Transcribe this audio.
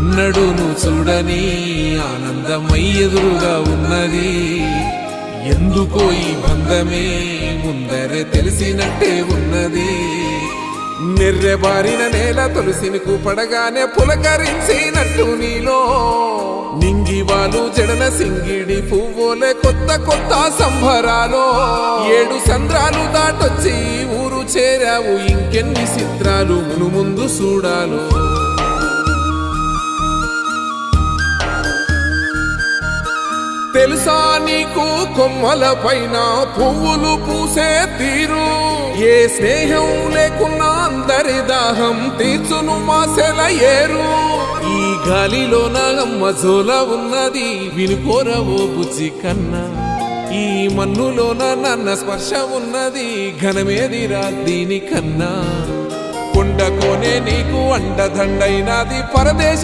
ఎన్నడూను చూడని ఆనందమై ఎదురుగా ఉన్నది. ఎందుకో ఈ బంధమే ముందరే తెలిసినట్టే ఉన్నది. నెర్రెబారిన నేల తులసిని పడగానే పులకరించినట్టు నీలో నింగివాలు జడన సింగిడి పువ్వులే కొత్త కొత్త సంబరాలో. 7 సంద్రాలు దాటొచ్చి ఊరు చేరావు, ఇంకెన్ని చిత్రాలు మును ముందు చూడాలో. తెలుసా నీకు కొమ్మల పైన పువ్వులు పూసే తీరు? ఏ స్నేహం లేకున్నా అందరి దాహం తీర్చును మాసెల ఏరు. ఈ గాలిలోన అమ్మ జోల ఉన్నది, వినుకోరవో బుజ్జి కన్నా. ఈ మన్నులోన నన్న స్పర్శ ఉన్నది, ఘనమేదిరా దీనికన్నా. కొండకోనే నీకు అండదండైనది పరదేశ